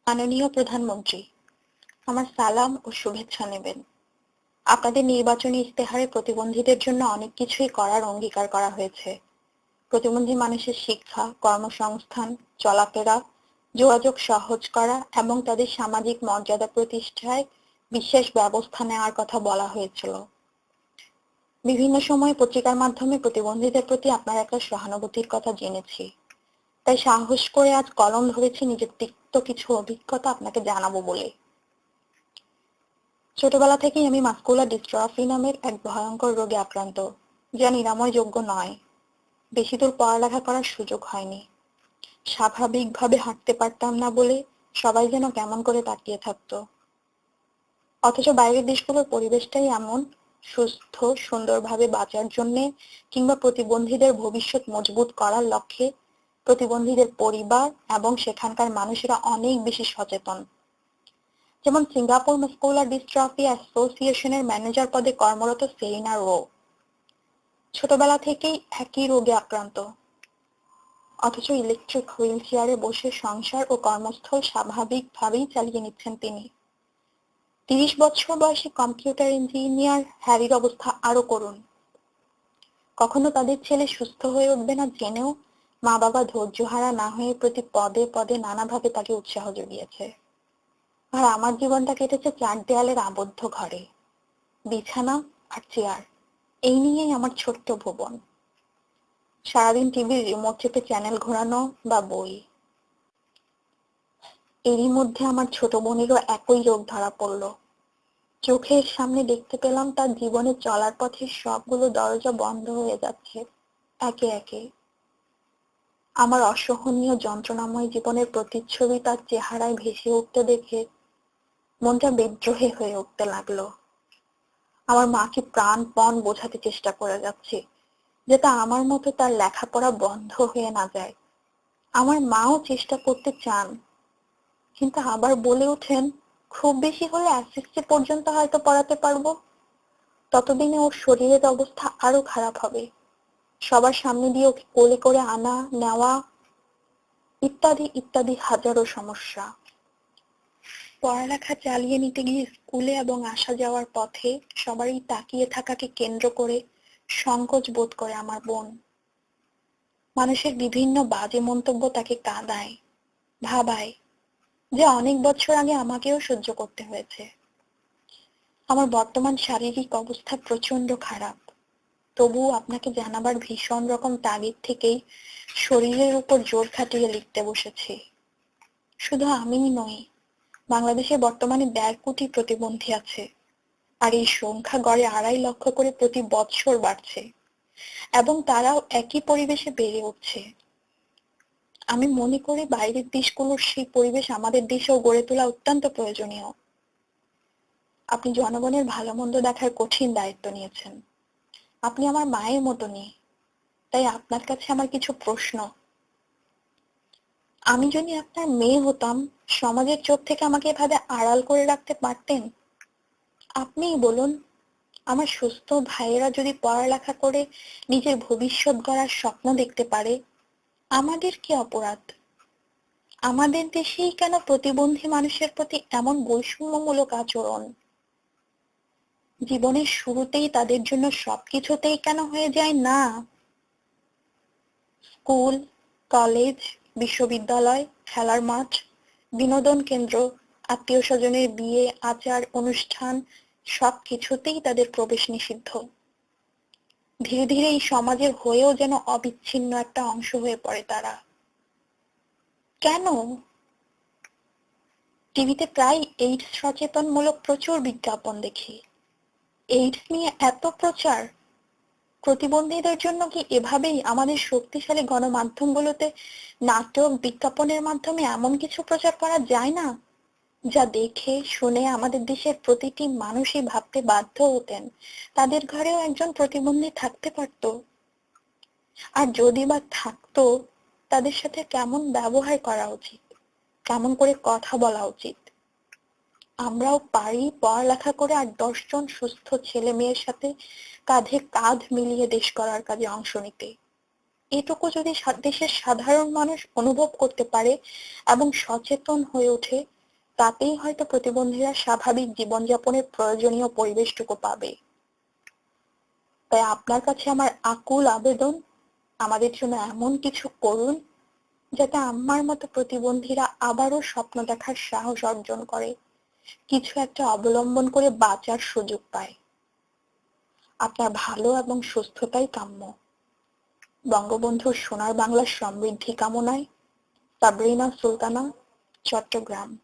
মাননীয় প্রধানমন্ত্রী, আমার সালাম ও শুভেচ্ছা নেবেন। আপনাদের নির্বাচনী ইস্তেহারে প্রতিবন্ধীদের জন্য অনেক কিছুই করার অঙ্গীকার করা হয়েছে। প্রতিবন্ধী মানুষের শিক্ষা, কর্মসংস্থান, চলাফেরা, যোগাযোগ সহজ করা এবং তাদের সামাজিক মর্যাদা প্রতিষ্ঠায় বিশেষ ব্যবস্থা নেওয়ার কথা বলা হয়েছিল। বিভিন্ন সময় পত্রিকার মাধ্যমে প্রতিবন্ধীদের প্রতি আপনার একটা সহানুভূতির কথা জেনেছি, তাই সাহস করে আজ কলম ধরেছি নিজের তিক্ত কিছু অভিজ্ঞতা আপনাকে জানাবো বলে। ছোটবেলা থেকেই আমি মাসকুলার ডিস্ট্রফি নামের এক ভয়ঙ্কর রোগে আক্রান্ত, যা নিরাময় যোগ্য নয়। বেশি দূর পড়ালেখা করার সুযোগ হয়নি। স্বাভাবিকভাবে হাঁটতে পারতাম না বলে সবাই যেন কেমন করে তাকিয়ে থাকতো। অথচ বাইরের দেশগুলোর পরিবেশটাই এমন, সুস্থ সুন্দরভাবে বাঁচার জন্যে কিংবা প্রতিবন্ধীদের ভবিষ্যৎ মজবুত করার লক্ষ্যে প্রতিবন্ধীদের পরিবার এবং সেখানকার মানুষেরা অনেক বেশি সচেতন। যেমন সিঙ্গাপুর মাসকুলার ডিস্ট্রফি অ্যাসোসিয়েশনের ম্যানেজার পদে কর্মরত সেলিনা রো ছোটবেলা থেকেই একই রোগে আক্রান্ত, অথচ ইলেকট্রিক হুইল চেয়ারে বসে সংসার ও কর্মস্থল স্বাভাবিকভাবেই চালিয়ে নিচ্ছেন তিনি। 30 বছর বয়সী কম্পিউটার ইঞ্জিনিয়ার হ্যারির অবস্থা আরো করুণ। কখনো তাদের ছেলে সুস্থ হয়ে উঠবে না জেনেও মা বাবা ধৈর্যহারা না হয়ে প্রতি পদে পদে নানাভাবে তাকে উৎসাহ জুগিয়েছে। আর আমার জীবনটা কেটেছে 4 দেয়ালের আবদ্ধ ঘরে, বিছানা আর চেয়ার, এই নিয়েই আমার ছোট্ট ভুবন। সারাদিন টিভির রিমোট চেপে চ্যানেল ঘোরানো বা বই। এরই মধ্যে আমার ছোট বোনেরও একই রোগ ধরা পড়লো। চোখের সামনে দেখতে পেলাম তার জীবনে চলার পথে সবগুলো দরজা বন্ধ হয়ে যাচ্ছে একে একে। আমার অসহনীয় যন্ত্রণাময় জীবনের প্রতিচ্ছবি তার চেহারায় ভেসে উঠতে দেখে মনটা বিদ্রোহী হয়ে উঠতে লাগলো। আমার মাকে প্রাণপণ বোঝাতে চেষ্টা করে যাচ্ছে যাতে আমার মতো তার লেখাপড়া বন্ধ হয়ে না যায়। আমার মাও চেষ্টা করতে চান, কিন্তু আবার বলে ওঠেন খুব বেশি হলে এসএসসি পর্যন্ত হয়তো পড়াতে পারবো, ততদিনে ওর শরীরের অবস্থা আরো খারাপ হবে। সবার সামনে দিয়ে ওকে কোলে করে আনা নেওয়া ইত্যাদি ইত্যাদি হাজারো সমস্যা। পড়ালেখা চালিয়ে নিতে গিয়ে স্কুলে এবং আসা যাওয়ার পথে সবারই তাকিয়ে থাকাকে কেন্দ্র করে সংকোচ বোধ করে আমার বোন। মানুষের বিভিন্ন বাজে মন্তব্য তাকে কাঁদায়, ভাবায়, যা অনেক বছর আগে আমাকেও সহ্য করতে হয়েছে। আমার বর্তমান শারীরিক অবস্থা প্রচন্ড খারাপ, তবুও আপনাকে জানাবার ভীষণ রকম তাগিদ থেকেই শরীরের উপর জোর খাটিয়ে লিখতে বসেছি। শুধু আমিই নই, বাংলাদেশে বর্তমানে 1.5 কোটি প্রতিবন্ধী আছে, আর এই সংখ্যা গড়ে 2.5 লক্ষ করে প্রতি বছর বাড়ছে এবং তারাও একই পরিবেশে বেড়ে উঠছে। আমি মনে করি বাইরের দেশগুলোর সেই পরিবেশ আমাদের দেশেও গড়ে তোলা অত্যন্ত প্রয়োজনীয়। আপনি জনগণের ভালো মন্দ দেখার কঠিন দায়িত্ব নিয়েছেন। আপনি আমার মায়ের মতনই, তাই আপনার কাছে আমার কিছু প্রশ্ন। আমি যদি আপনার মেয়ে হতাম, সমাজের চোখ থেকে আমাকে এভাবে আড়াল করে রাখতে পারতেন? আপনিই বলুন। আমার সুস্থ ভাইয়েরা যদি পড়ালেখা করে নিজের ভবিষ্যৎ গড়ার স্বপ্ন দেখতে পারে, আমাদের কি অপরাধ? আমাদের দেশেই কেন প্রতিবন্ধী মানুষের প্রতি এমন বৈষম্যমূলক আচরণ? জীবনের শুরুতেই তাদের জন্য সবকিছুতেই কেন হয়ে যায় না? স্কুল, কলেজ, বিশ্ববিদ্যালয়, খেলার মাঠ, বিনোদন কেন্দ্র, আত্মীয় স্বজনের বিয়ে, আচার অনুষ্ঠান, সবকিছুতেই তাদের প্রবেশ নিষিদ্ধ। ধীরে ধীরে এই সমাজের হয়েও যেন অবিচ্ছিন্ন একটা অংশ হয়ে পড়ে তারা। কেন? টিভিতে প্রায় এইডস সচেতনমূলক প্রচুর বিজ্ঞাপন দেখি। এইডস নিয়ে এত প্রচার। প্রতিবন্ধীদের জন্য কি এভাবেই আমাদের শক্তিশালী গণমাধ্যমগুলোতে নাটক, বিজ্ঞাপনের মাধ্যমে এমন কিছু প্রচার করা যায় না, যা দেখে শুনে আমাদের দেশের প্রতিটি মানুষই ভাবতে বাধ্য হতেন তাদের ঘরেও একজন প্রতিবন্ধী থাকতে পারত? আর যদি বা থাকতো, তাদের সাথে কেমন ব্যবহার করা উচিত, কেমন করে কথা বলা উচিত? আমরাও পারি পড়ালেখা করে আর 10 জন সুস্থ ছেলে মেয়ের সাথে কাঁধে কাঁধ মিলিয়ে দেশ গড়ার কাজে অংশ নিতে। এটুকু যদি দেশের সাধারণ মানুষ অনুভব করতে পারে এবং সচেতন হয়ে ওঠে, তাতেই হয়তো প্রতিবন্ধীরা স্বাভাবিক জীবনযাপনের প্রয়োজনীয় পরিবেশটুকু পাবে। তাই আপনার কাছে আমার আকুল আবেদন, আমাদের জন্য এমন কিছু করুন যাতে আমার মতো প্রতিবন্ধীরা আবারও স্বপ্ন দেখার সাহস অর্জন করে, কিছু একটা অবলম্বন করে বাঁচার সুযোগ পায়। আপনার ভালো এবং সুস্থতাই কাম্য। বঙ্গবন্ধুর সোনার বাংলার সমৃদ্ধি কামনায়, সাবরিনা সুলতানা, চট্টগ্রাম।